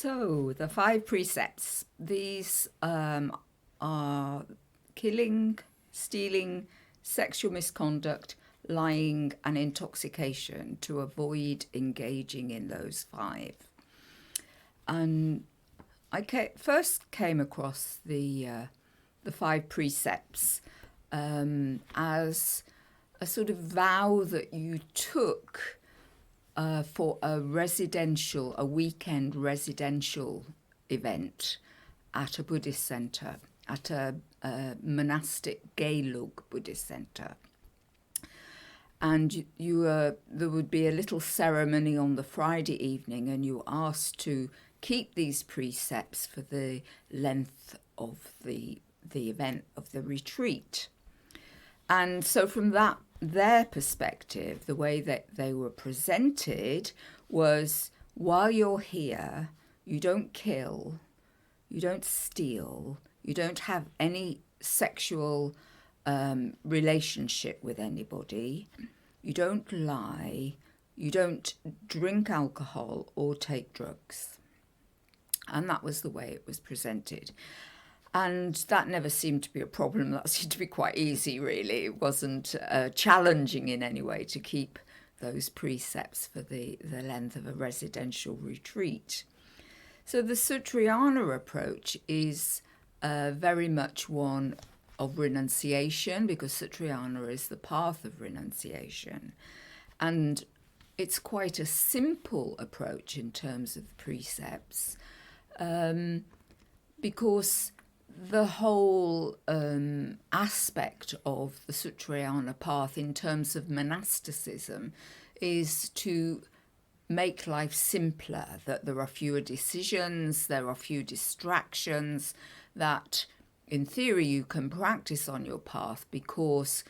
So, the five precepts. These are killing, stealing, sexual misconduct, lying, and intoxication, to avoid engaging in those five. And I first came across the five precepts as a sort of vow that you took for a weekend residential event at a Buddhist centre, at a monastic Gelug Buddhist centre. And there would be a little ceremony on the Friday evening, and you were asked to keep these precepts for the length of the event of the retreat. And so from their perspective, the way that they were presented was, while you're here, you don't kill, you don't steal, you don't have any sexual relationship with anybody, you don't lie, you don't drink alcohol or take drugs. And that was the way it was presented. And that never seemed to be a problem. That seemed to be quite easy, really. It wasn't challenging in any way to keep those precepts for the length of a residential retreat. So the Sutrayana approach is very much one of renunciation, because Sutrayana is the path of renunciation. And it's quite a simple approach in terms of precepts, because the whole aspect of the Sutrayana path in terms of monasticism is to make life simpler, that there are fewer decisions, there are few distractions, that in theory you can practice on your path because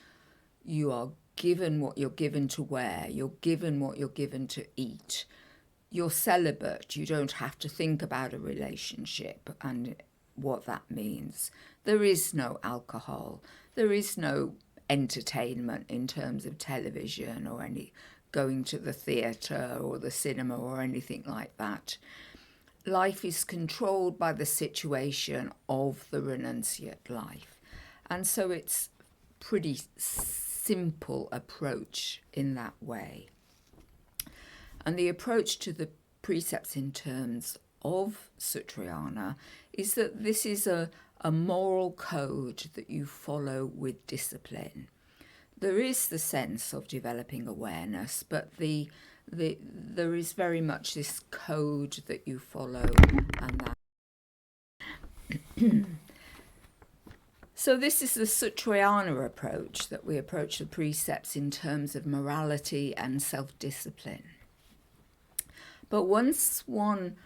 you are given what you're given to wear, you're given what you're given to eat, you're celibate, you don't have to think about a relationship and what that means. There is no alcohol, there is no entertainment in terms of television or any going to the theatre or the cinema or anything like that. Life is controlled by the situation of the renunciate life. And so it's pretty simple approach in that way. And the approach to the precepts in terms of Sutrayana is that this is a moral code that you follow with discipline. There is the sense of developing awareness, but there is very much this code that you follow, and that. So this is the Sutrayana approach, that we approach the precepts in terms of morality and self-discipline. But once one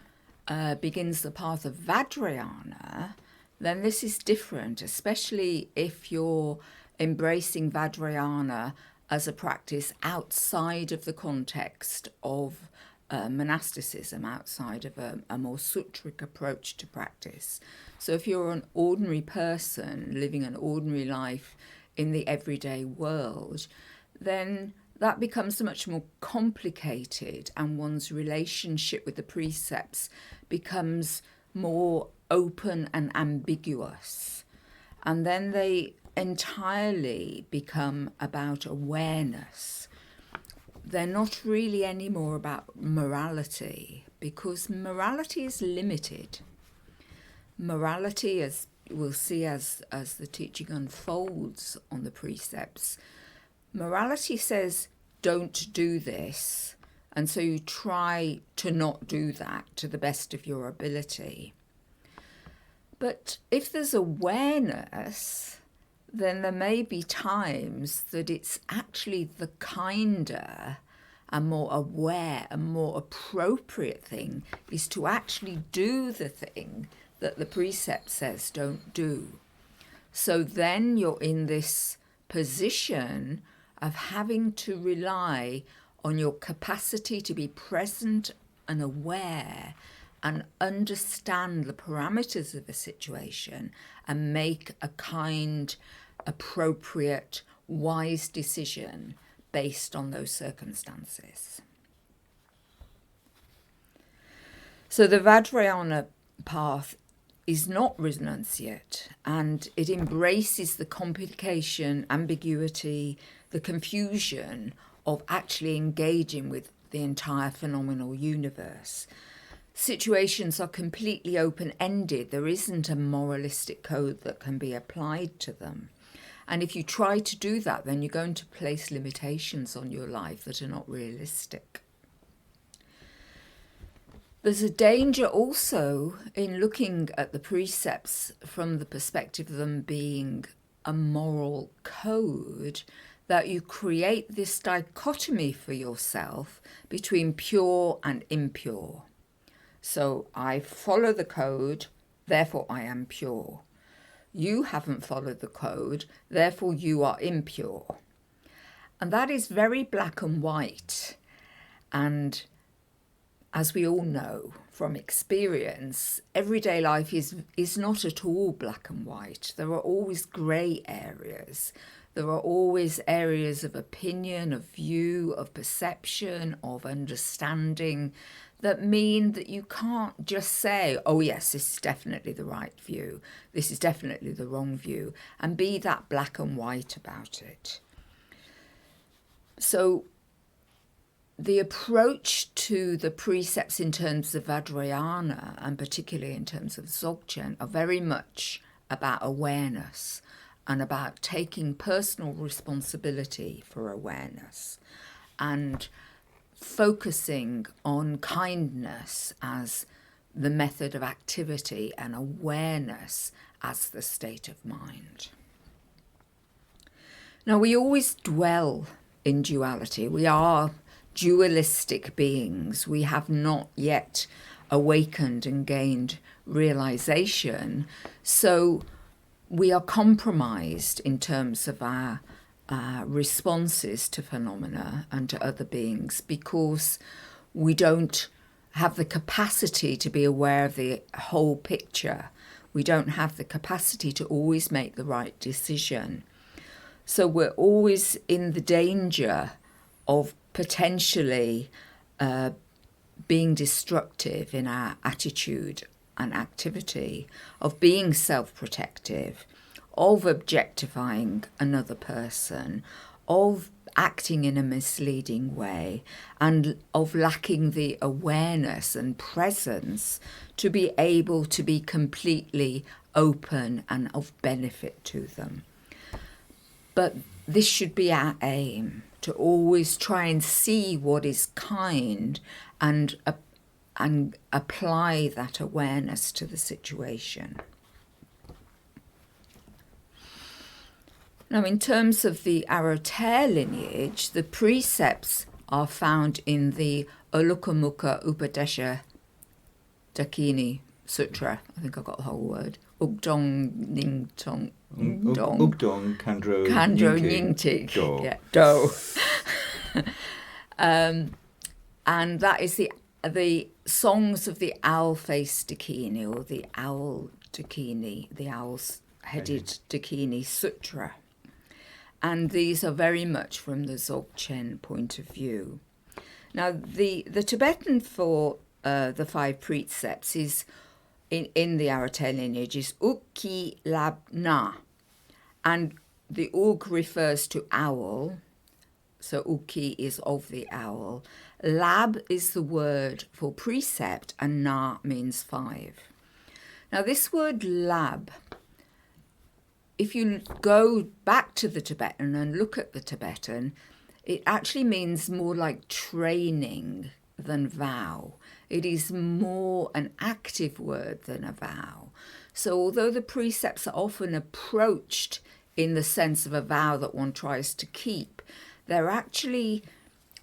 begins the path of Vajrayana, then this is different, especially if you're embracing Vajrayana as a practice outside of the context of monasticism, outside of a more sutric approach to practice. So if you're an ordinary person living an ordinary life in the everyday world, then that becomes much more complicated, and one's relationship with the precepts becomes more open and ambiguous. And then they entirely become about awareness. They're not really anymore about morality, because morality is limited. Morality, as we'll see as the teaching unfolds on the precepts, morality says, don't do this, and so you try to not do that to the best of your ability. But if there's awareness, then there may be times that it's actually the kinder and more aware and more appropriate thing is to actually do the thing that the precept says don't do. So then you're in this position of having to rely on your capacity to be present and aware and understand the parameters of a situation and make a kind, appropriate, wise decision based on those circumstances. So the Vajrayana path is not renunciate, and it embraces the complication, ambiguity, the confusion of actually engaging with the entire phenomenal universe. Situations are completely open-ended. There isn't a moralistic code that can be applied to them. And if you try to do that, then you're going to place limitations on your life that are not realistic. There's a danger also in looking at the precepts from the perspective of them being a moral code, that you create this dichotomy for yourself between pure and impure. So I follow the code, therefore I am pure. You haven't followed the code, therefore you are impure. And that is very black and white. And as we all know from experience, everyday life is not at all black and white. There are always grey areas. There are always areas of opinion, of view, of perception, of understanding that mean that you can't just say, oh yes, this is definitely the right view, this is definitely the wrong view, and be that black and white about it. So the approach to the precepts in terms of Vajrayana, and particularly in terms of Dzogchen, are very much about awareness and about taking personal responsibility for awareness and focusing on kindness as the method of activity and awareness as the state of mind. Now, we always dwell in duality. We are dualistic beings. We have not yet awakened and gained realization. So we are compromised in terms of our responses to phenomena and to other beings because we don't have the capacity to be aware of the whole picture. We don't have the capacity to always make the right decision. So we're always in the danger of potentially being destructive in our attitude and activity, of being self-protective, of objectifying another person, of acting in a misleading way, and of lacking the awareness and presence to be able to be completely open and of benefit to them. But this should be our aim, to always try and see what is kind and apply that awareness to the situation. Now, in terms of the Aro lineage, the precepts are found in the Ulukamukha Upadesha Dakini Sutra. I think I got the whole word. Ugdong Ningtong. Ugdong Kandro Nyingtik. Do. Yeah, Do. And that is the songs of the owl-faced Dakini, or the owl Dakini, the owl-headed Dakini Sutra. And these are very much from the Dzogchen point of view. Now, the Tibetan for the Five Precepts is, in the Aro lineage, is Ukki Lab Na. And the Ug refers to owl, so Ukki is of the owl. Lab is the word for precept, and Na means five. Now, this word lab, if you go back to the Tibetan and look at the Tibetan, it actually means more like training than vow. It is more an active word than a vow. So although the precepts are often approached in the sense of a vow that one tries to keep, they're actually,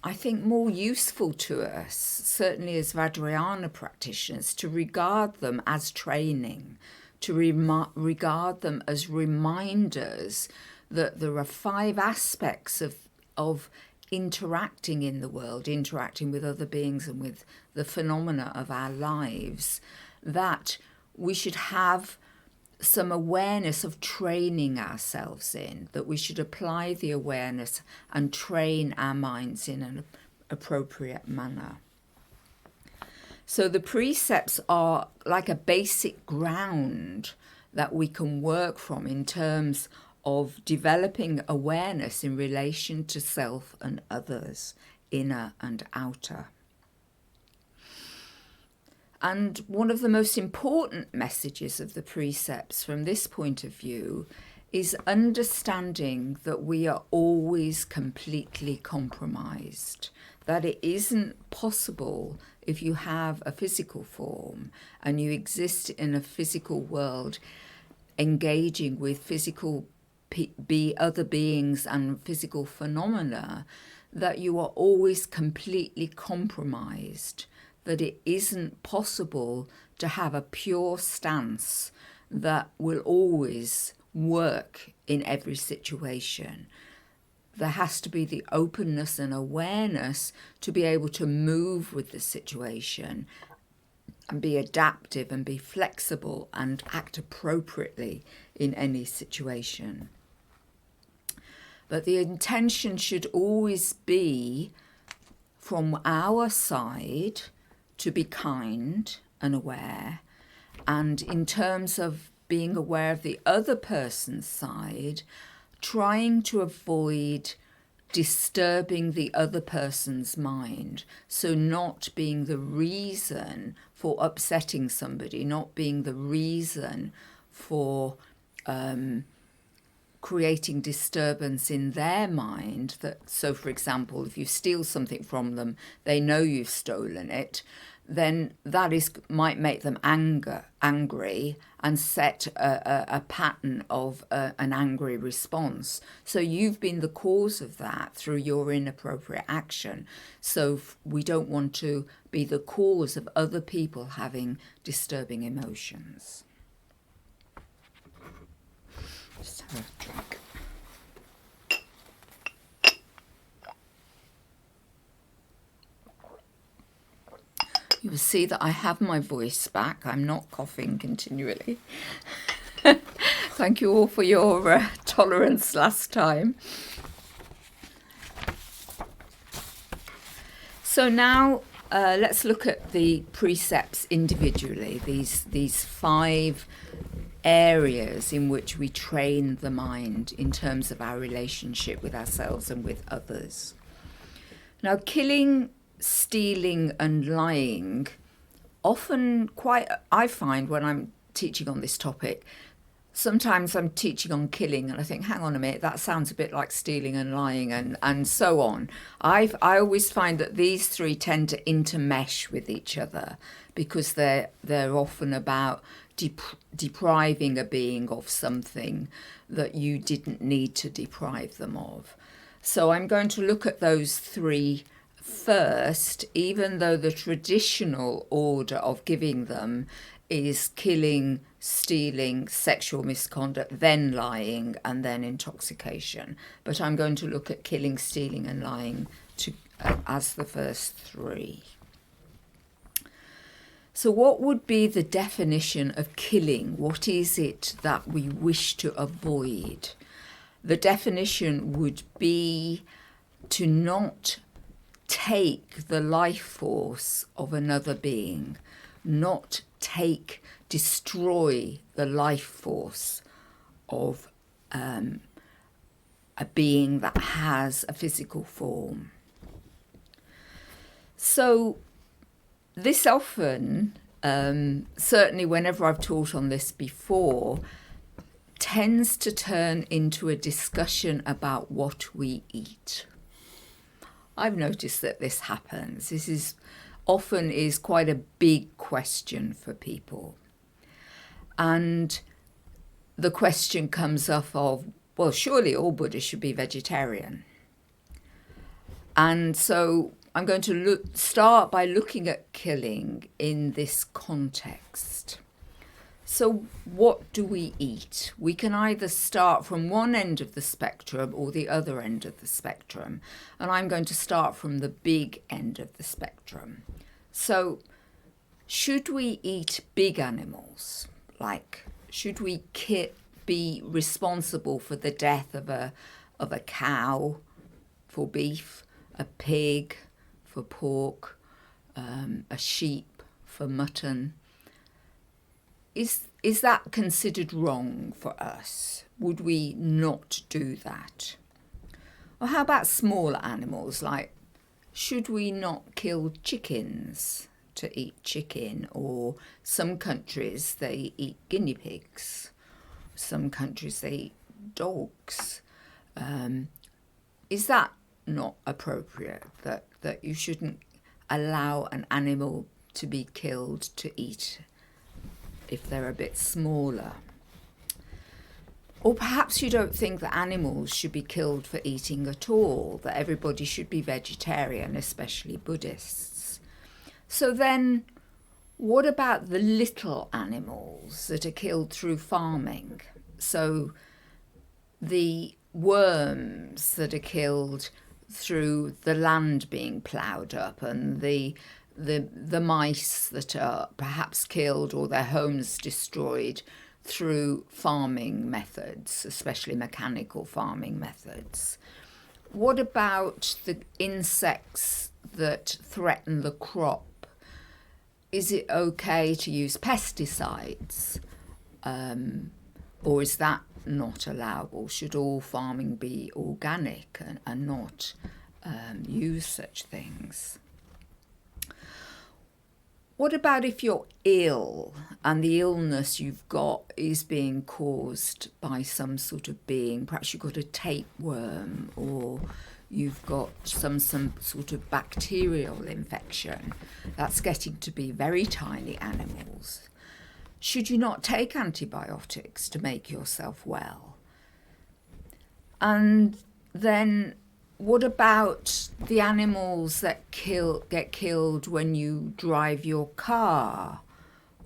I think, more useful to us, certainly as Vajrayana practitioners, to regard them as training, to regard them as reminders that there are five aspects of interacting in the world, interacting with other beings and with the phenomena of our lives, that we should have some awareness of training ourselves in, that we should apply the awareness and train our minds in an appropriate manner. So the precepts are like a basic ground that we can work from in terms of developing awareness in relation to self and others, inner and outer. And one of the most important messages of the precepts from this point of view is understanding that we are always completely compromised, that it isn't possible if you have a physical form and you exist in a physical world engaging with physical other beings and physical phenomena, that you are always completely compromised, that it isn't possible to have a pure stance that will always work in every situation. There has to be the openness and awareness to be able to move with the situation and be adaptive and be flexible and act appropriately in any situation. But the intention should always be from our side to be kind and aware, and in terms of being aware of the other person's side, trying to avoid disturbing the other person's mind. So not being the reason for upsetting somebody, not being the reason for creating disturbance in their mind. So, for example, if you steal something from them, they know you've stolen it, then that might make them angry and set a pattern of an angry response. So you've been the cause of that through your inappropriate action. So we don't want to be the cause of other people having disturbing emotions. Just have a drink. You will see that I have my voice back. I'm not coughing continually. Thank you all for your tolerance last time. So now let's look at the precepts individually, these 5 areas in which we train the mind in terms of our relationship with ourselves and with others. Now, killing, stealing and lying, often I find when I'm teaching on this topic, sometimes I'm teaching on killing and I think, hang on a minute, that sounds a bit like stealing and lying and so on. I always find that these 3 tend to intermesh with each other because they're often about depriving a being of something that you didn't need to deprive them of. So I'm going to look at those 3 first, even though the traditional order of giving them is killing, stealing, sexual misconduct, then lying, and then intoxication. But I'm going to look at killing, stealing and lying as the first 3. So what would be the definition of killing? What is it that we wish to avoid? The definition would be to not take the life force of another being, not destroy the life force of a being that has a physical form. So this often, certainly whenever I've taught on this before, tends to turn into a discussion about what we eat. I've noticed that this happens. This is often quite a big question for people. And the question comes up of, well, surely all Buddhists should be vegetarian. And so I'm going to start by looking at killing in this context. So what do we eat? We can either start from one end of the spectrum or the other end of the spectrum. And I'm going to start from the big end of the spectrum. So should we eat big animals? Like, should we be responsible for the death of a cow for beef, a pig for pork, a sheep for mutton. Is that considered wrong for us? Would we not do that? Or how about smaller animals, like should we not kill chickens to eat chicken? Or some countries they eat guinea pigs. Some countries they eat dogs. Is that not appropriate, that you shouldn't allow an animal to be killed to eat if they're a bit smaller? Or perhaps you don't think that animals should be killed for eating at all, that everybody should be vegetarian, especially Buddhists. So then, what about the little animals that are killed through farming? So the worms that are killed through the land being ploughed up, and the mice that are perhaps killed or their homes destroyed through farming methods, especially mechanical farming methods. What about the insects that threaten the crop? Is it okay to use pesticides? Or is that not allowable? Should all farming be organic and not use such things? What about if you're ill and the illness you've got is being caused by some sort of being? Perhaps you've got a tapeworm, or you've got some sort of bacterial infection. That's getting to be very tiny animals. Should you not take antibiotics to make yourself well? And then what about the animals that get killed when you drive your car,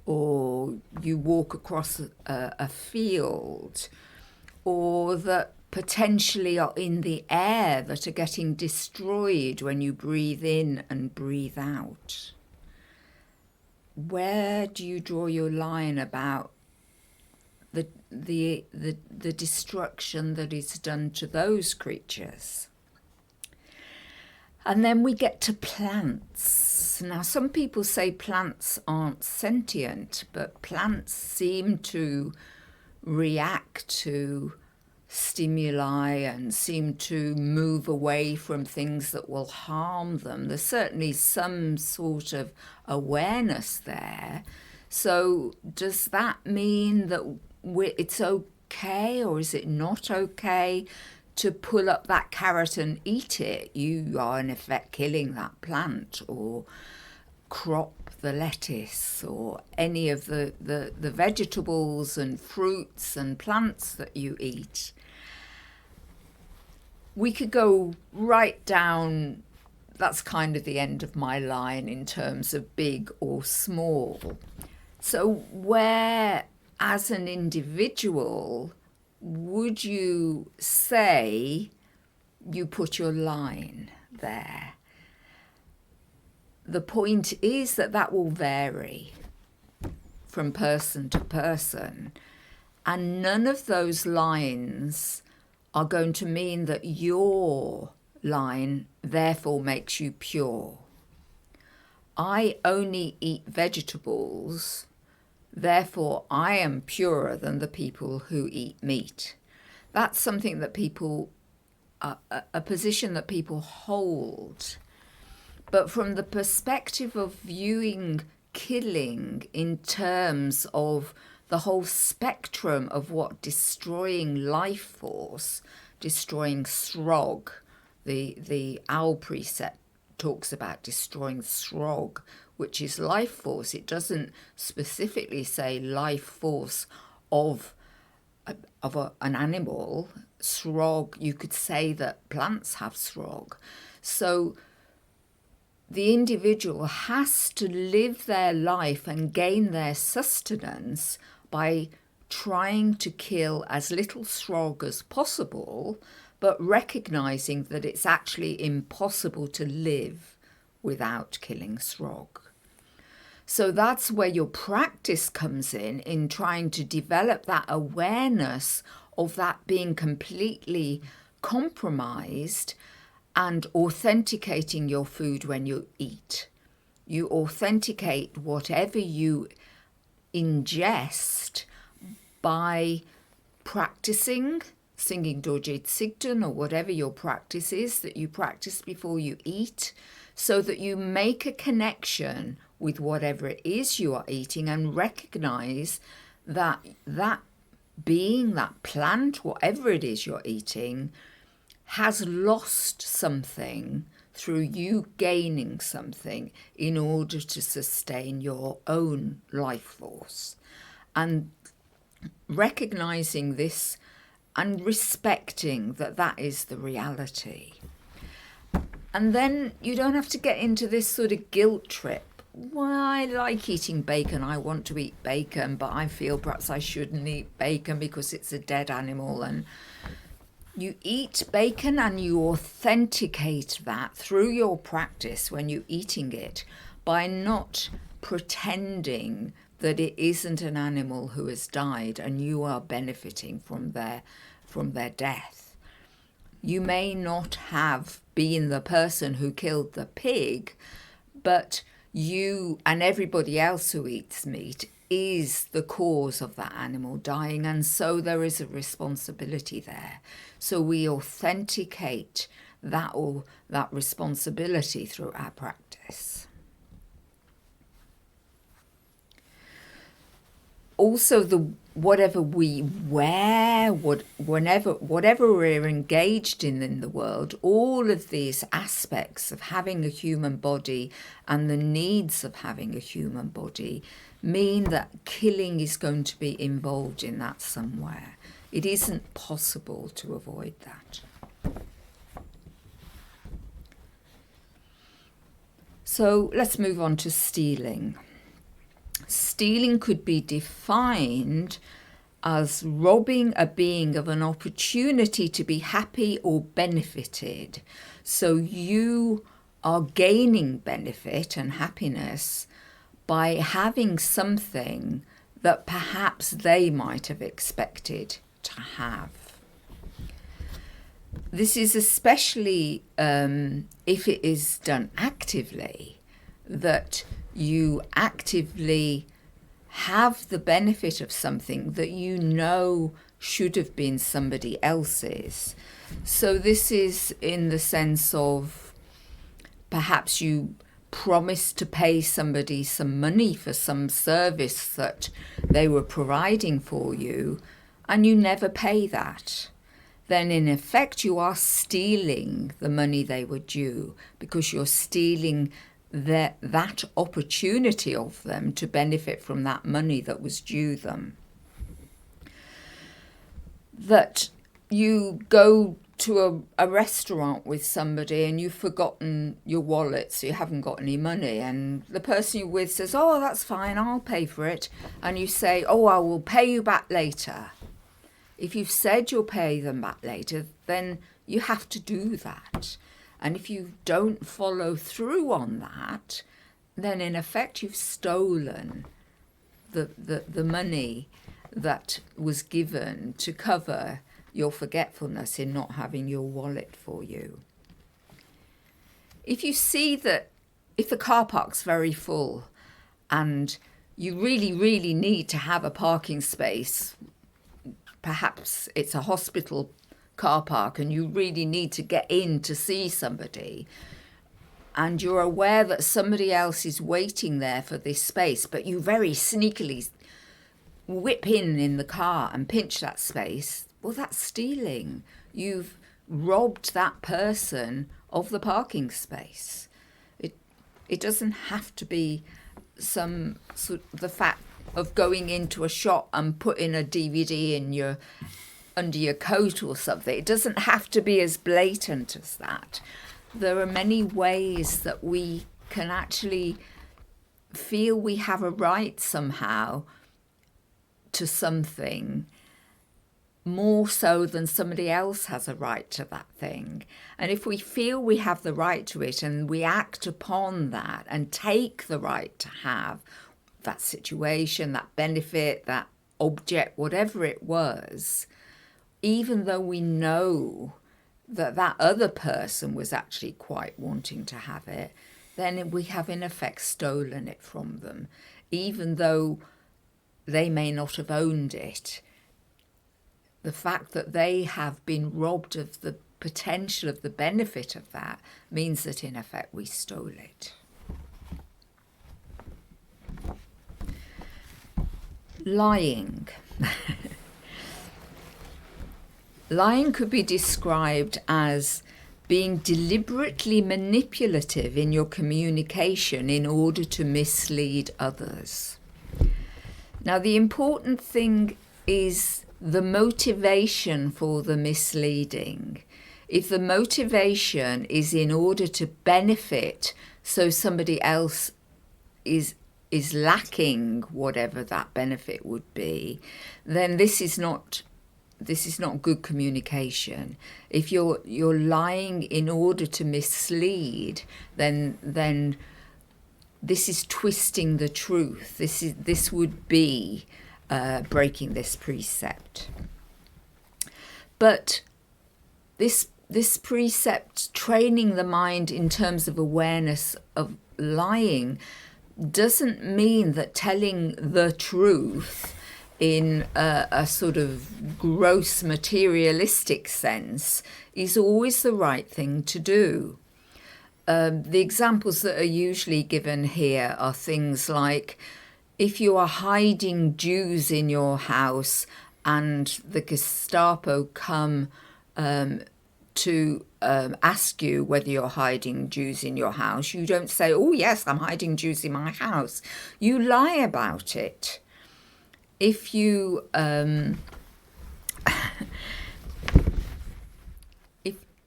or you walk across a field, or that potentially are in the air that are getting destroyed when you breathe in and breathe out? Where do you draw your line about the destruction that is done to those creatures? And then we get to plants. Now, some people say plants aren't sentient, but plants seem to react to stimuli and seem to move away from things that will harm them. There's certainly some sort of awareness there. So does that mean that it's okay, or is it not okay to pull up that carrot and eat it? You are in effect killing that plant, or crop the lettuce, or any of the vegetables and fruits and plants that you eat. We could go right down. That's kind of the end of my line in terms of big or small. So where, as an individual, would you say you put your line there? The point is that will vary from person to person, and none of those lines are going to mean that your line therefore makes you pure. I only eat vegetables, therefore I am purer than the people who eat meat. That's something that people, a position that people hold. But from the perspective of viewing killing in terms of the whole spectrum of what destroying life force, destroying srog, the owl precept talks about destroying srog, which is life force. It doesn't specifically say life force of an animal. Srog, you could say that plants have srog. So the individual has to live their life and gain their sustenance by trying to kill as little srog as possible, but recognizing that it's actually impossible to live without killing srog. So that's where your practice comes in trying to develop that awareness of that being completely compromised, and authenticating your food when you eat. You authenticate whatever you ingest by practicing, singing Dorje Tsigden or whatever your practice is that you practice before you eat, so that you make a connection with whatever it is you are eating and recognize that that being, that plant, whatever it is you're eating, has lost something through you gaining something in order to sustain your own life force. And recognizing this and respecting that that is the reality. And then you don't have to get into this sort of guilt trip. Well, I like eating bacon, I want to eat bacon, but I feel perhaps I shouldn't eat bacon because it's a dead animal. And you eat bacon and you authenticate that through your practice when you're eating it by not pretending that it isn't an animal who has died and you are benefiting from their death. You may not have been the person who killed the pig, but you and everybody else who eats meat is the cause of that animal dying, and so there is a responsibility there. So we authenticate that responsibility through our practice. Also, whatever we wear, whatever we're engaged in the world, all of these aspects of having a human body and the needs of having a human body mean that killing is going to be involved in that somewhere. It isn't possible to avoid that. So let's move on to stealing. Stealing could be defined as robbing a being of an opportunity to be happy or benefited. So you are gaining benefit and happiness by having something that perhaps they might have expected to have. This is especially if it is done actively, that you actively have the benefit of something that you know should have been somebody else's. So this is in the sense of perhaps you promised to pay somebody some money for some service that they were providing for you, and you never pay that. Then in effect you are stealing the money they were due, because you're stealing that opportunity of them to benefit from that money that was due them. That you go to a restaurant with somebody and you've forgotten your wallet, so you haven't got any money, and the person you're with says, "Oh, that's fine, I'll pay for it," and you say, "Oh, I will pay you back later." If you've said you'll pay them back later, then you have to do that. And if you don't follow through on that, then in effect you've stolen the money that was given to cover your forgetfulness in not having your wallet for you. If you see that if the car park's very full and you really, really need to have a parking space, perhaps it's a hospital car park and you really need to get in to see somebody, and you're aware that somebody else is waiting there for this space, but you very sneakily whip in the car and pinch that space, well, that's stealing. You've robbed that person of the parking space. It doesn't have to be some sort of the fact of going into a shop and putting a DVD in under your coat or something. It doesn't have to be as blatant as that. There are many ways that we can actually feel we have a right somehow to something, more so than somebody else has a right to that thing. And if we feel we have the right to it and we act upon that and take the right to have that situation, that benefit, that object, whatever it was, even though we know that that other person was actually quite wanting to have it, then we have in effect stolen it from them, even though they may not have owned it. The fact that they have been robbed of the potential of the benefit of that means that in effect we stole it. Lying. Lying could be described as being deliberately manipulative in your communication in order to mislead others. Now, the important thing is the motivation for the misleading. If the motivation is in order to benefit, so somebody else is lacking whatever that benefit would be, then this is not good communication. If you're lying in order to mislead, then this is twisting the truth. This would be breaking this precept. But this precept, training the mind in terms of awareness of lying, doesn't mean that telling the truth in a sort of gross materialistic sense is always the right thing to do. The examples that are usually given here are things like, if you are hiding Jews in your house and the Gestapo come to ask you whether you're hiding Jews in your house, you don't say, oh yes, I'm hiding Jews in my house. You lie about it. If you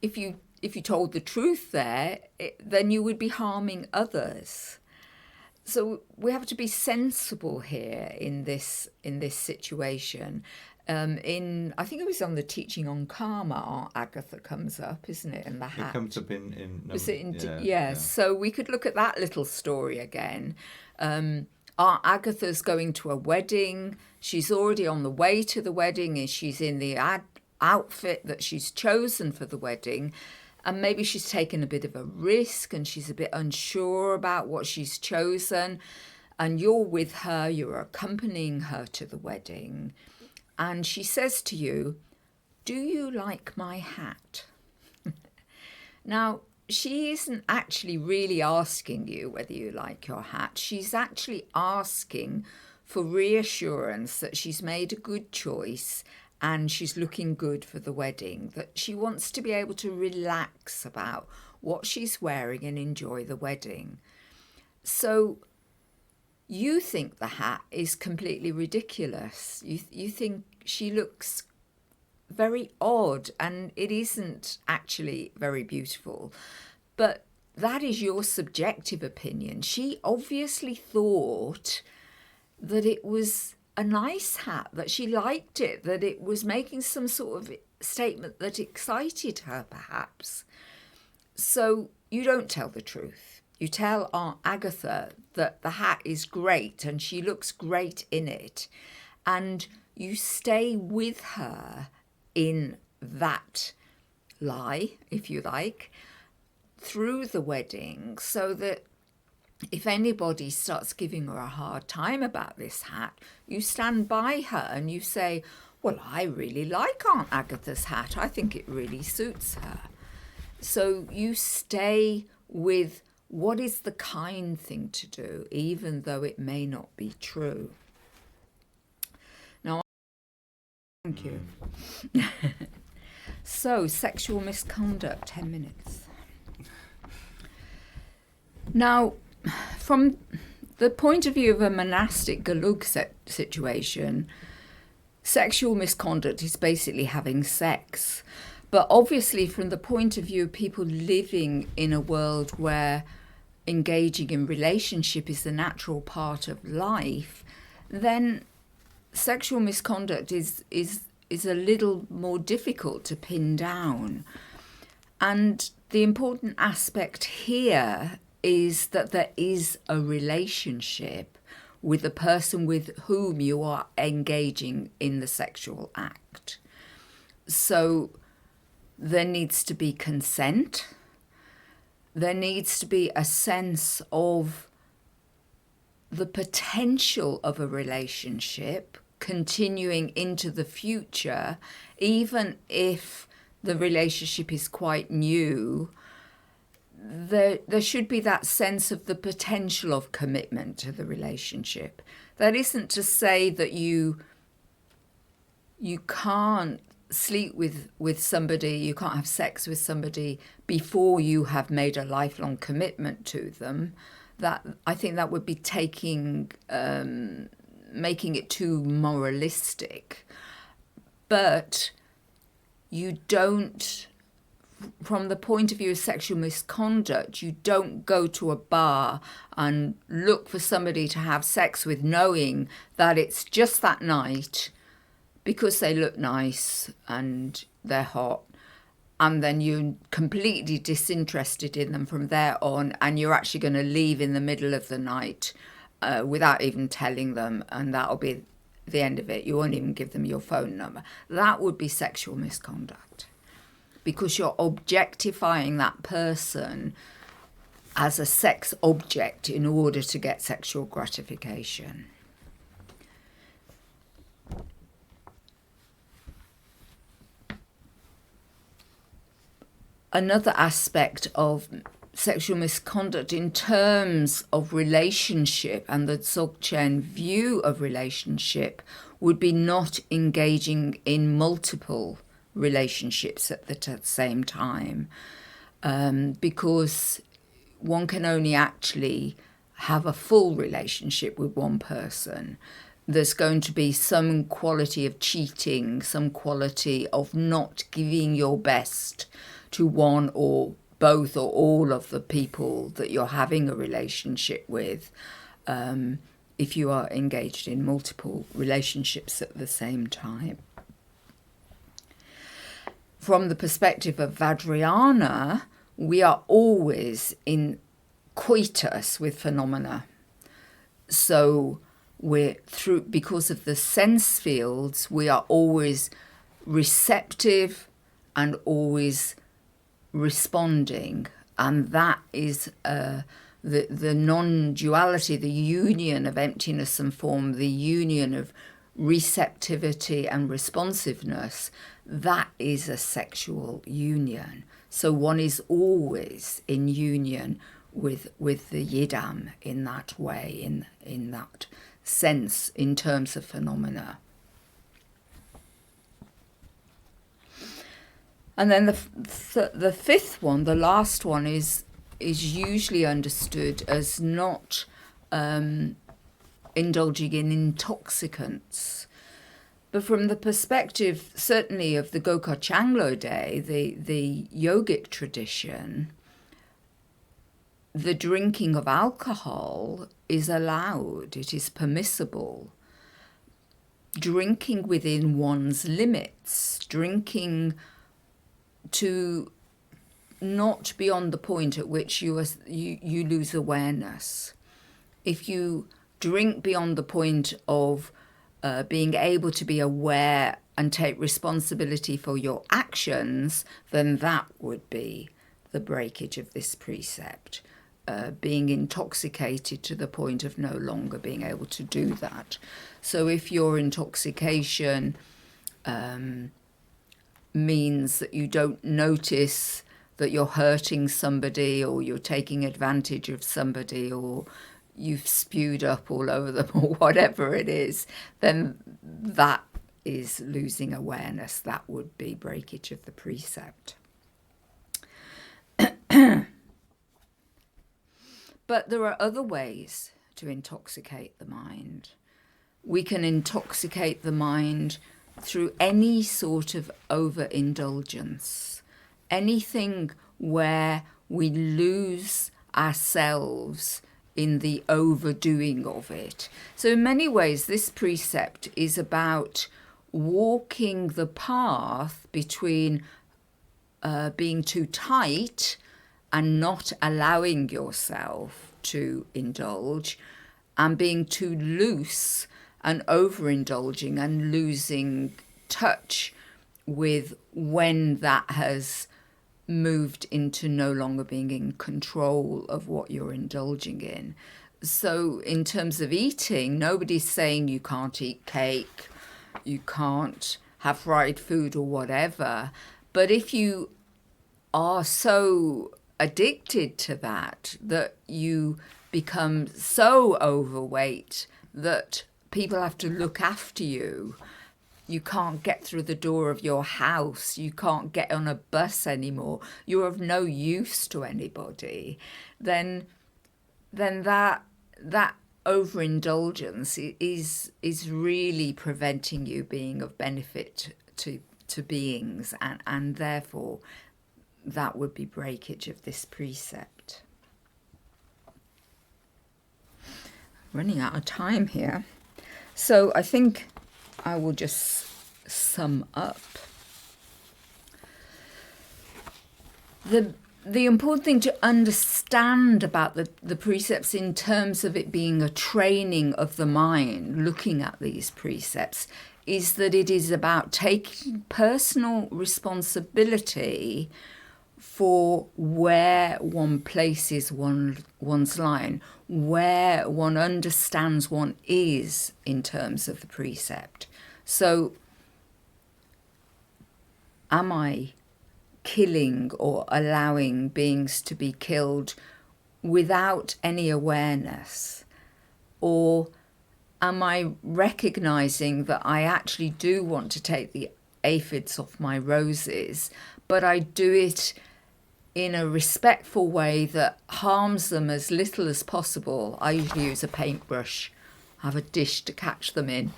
if you told the truth there, then you would be harming others. So we have to be sensible here in this situation. I think it was on the teaching on karma, Aunt Agatha comes up, isn't it, in the hat? It comes up in Was it in yeah, yes. Yeah. So we could look at that little story again. Aunt Agatha's going to a wedding. She's already on the way to the wedding, and she's in the outfit that she's chosen for the wedding. And maybe she's taken a bit of a risk and she's a bit unsure about what she's chosen. And you're with her, you're accompanying her to the wedding. And she says to you, do you like my hat? Now, she isn't actually really asking you whether you like your hat. She's actually asking for reassurance that she's made a good choice and she's looking good for the wedding, that she wants to be able to relax about what she's wearing and enjoy the wedding. So you think the hat is completely ridiculous. You think she looks very odd, and it isn't actually very beautiful. But that is your subjective opinion. She obviously thought that it was a nice hat, that she liked it, that it was making some sort of statement that excited her, perhaps. So you don't tell the truth. You tell Aunt Agatha that the hat is great and she looks great in it. And you stay with her in that lie, if you like, through the wedding, so that if anybody starts giving her a hard time about this hat, you stand by her and you say, well, I really like Aunt Agatha's hat. I think it really suits her. So you stay with what is the kind thing to do, even though it may not be true. Now, thank you. So, sexual misconduct, 10 minutes. Now, from the point of view of a monastic galug situation, sexual misconduct is basically having sex. But obviously, from the point of view of people living in a world where engaging in relationship is the natural part of life, then sexual misconduct is a little more difficult to pin down. And the important aspect here is that there is a relationship with the person with whom you are engaging in the sexual act. So there needs to be consent. there needs to be a sense of the potential of a relationship continuing into the future, even if the relationship is quite new. There should be that sense of the potential of commitment to the relationship. That isn't to say that you can't sleep with somebody, you can't have sex with somebody before you have made a lifelong commitment to them. That, I think that would be making it too moralistic. But you don't, from the point of view of sexual misconduct, you don't go to a bar and look for somebody to have sex with knowing that it's just that night because they look nice and they're hot, and then you're completely disinterested in them from there on, and you're actually going to leave in the middle of the night without even telling them, and that'll be the end of it. You won't even give them your phone number. That would be sexual misconduct, because you're objectifying that person as a sex object in order to get sexual gratification. Another aspect of sexual misconduct in terms of relationship and the Dzogchen view of relationship would be not engaging in multiple relationships at the same time, because one can only actually have a full relationship with one person. There's going to be some quality of cheating, some quality of not giving your best to one or both or all of the people that you're having a relationship with, if you are engaged in multiple relationships at the same time. From the perspective of Vajrayana, we are always in coitus with phenomena. So because of the sense fields, we are always receptive and always responding, and that is the non-duality, the union of emptiness and form, the union of receptivity and responsiveness. That is a sexual union. So one is always in union with the Yidam in that way, in that sense, in terms of phenomena. And then the fifth one, the last one, is usually understood as not indulging in intoxicants. But from the perspective, certainly, of the Gokar Changlo Day, the yogic tradition, the drinking of alcohol is allowed, it is permissible. Drinking within one's limits, drinking to not beyond the point at which you lose awareness. If you drink beyond the point of being able to be aware and take responsibility for your actions, then that would be the breakage of this precept. Being intoxicated to the point of no longer being able to do that. So if your intoxication means that you don't notice that you're hurting somebody, or you're taking advantage of somebody, or you've spewed up all over them, or whatever it is, then that is losing awareness. That would be breakage of the precept. But there are other ways to intoxicate the mind. We can intoxicate the mind through any sort of overindulgence, anything where we lose ourselves in the overdoing of it. So in many ways, this precept is about walking the path between being too tight and not allowing yourself to indulge, and being too loose and overindulging and losing touch with when that has moved into no longer being in control of what you're indulging in. So in terms of eating, nobody's saying you can't eat cake, you can't have fried food or whatever. But if you are so addicted to that you become so overweight that people have to look after you, you can't get through the door of your house, you can't get on a bus anymore, you're of no use to anybody, then that overindulgence is really preventing you being of benefit to beings, and therefore that would be breakage of this precept. Running out of time here. So I think I will just sum up. The important thing to understand about the precepts in terms of it being a training of the mind, looking at these precepts, is that it is about taking personal responsibility for where one places one's line, where one understands one is in terms of the precept. So, am I killing or allowing beings to be killed without any awareness? Or am I recognizing that I actually do want to take the aphids off my roses, but I do it in a respectful way that harms them as little as possible? I usually use a paintbrush, have a dish to catch them in.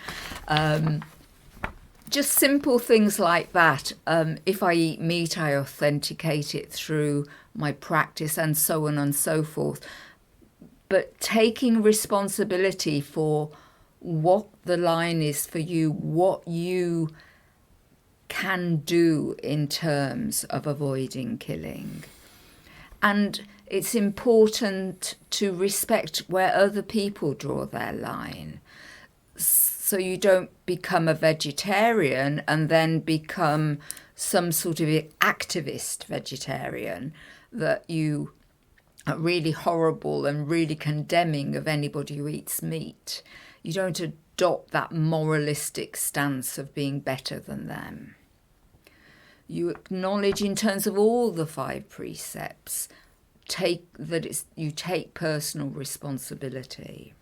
Just simple things like that. If I eat meat, I authenticate it through my practice and so on and so forth. But taking responsibility for what the line is for you, what you can do in terms of avoiding killing. And it's important to respect where other people draw their line. So you don't become a vegetarian and then become some sort of activist vegetarian, that you are really horrible and really condemning of anybody who eats meat. You don't adopt that moralistic stance of being better than them. You acknowledge in terms of all the 5 precepts, you take personal responsibility.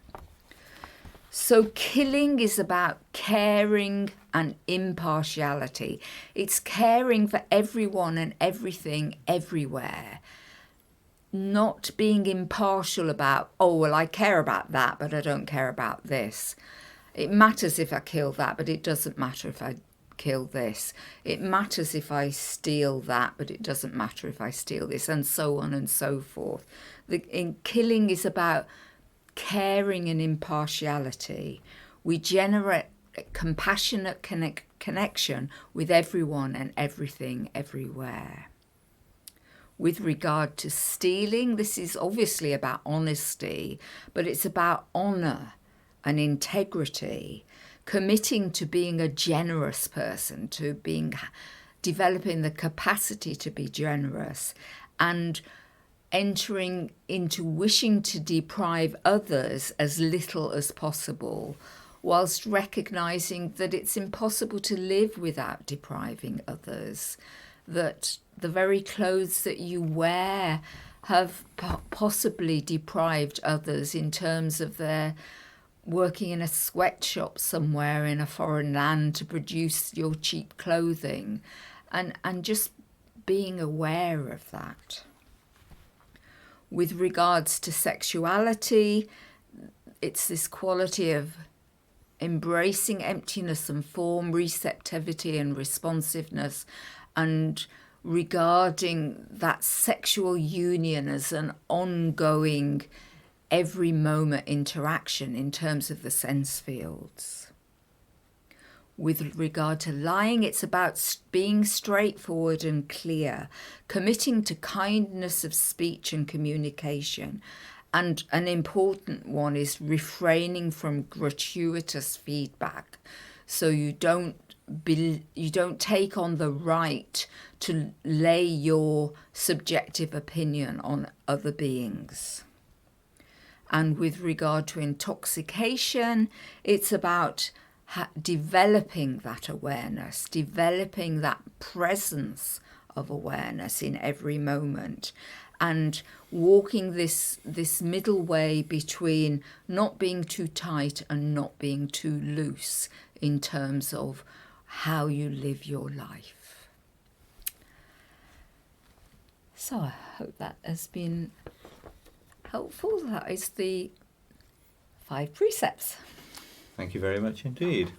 So killing is about caring and impartiality. It's caring for everyone and everything everywhere. Not being impartial about, oh, well, I care about that, but I don't care about this. It matters if I kill that, but it doesn't matter if I kill this. It matters if I steal that, but it doesn't matter if I steal this, and so on and so forth. Killing is about caring and impartiality. We generate compassionate connection with everyone and everything everywhere. With regard to stealing, this is obviously about honesty, but it's about honour and integrity, committing to being a generous person, to developing the capacity to be generous, and entering into wishing to deprive others as little as possible, whilst recognising that it's impossible to live without depriving others, that the very clothes that you wear have possibly deprived others in terms of their working in a sweatshop somewhere in a foreign land to produce your cheap clothing, and just being aware of that. With regards to sexuality, it's this quality of embracing emptiness and form, receptivity and responsiveness, and regarding that sexual union as an ongoing, every moment interaction in terms of the sense fields. With regard to lying, it's about being straightforward and clear, committing to kindness of speech and communication. And an important one is refraining from gratuitous feedback. So you don't you don't take on the right to lay your subjective opinion on other beings. And with regard to intoxication, it's about developing that awareness, developing that presence of awareness in every moment, and walking this middle way between not being too tight and not being too loose in terms of how you live your life. So I hope that has been helpful. That is the 5 precepts. Thank you very much indeed.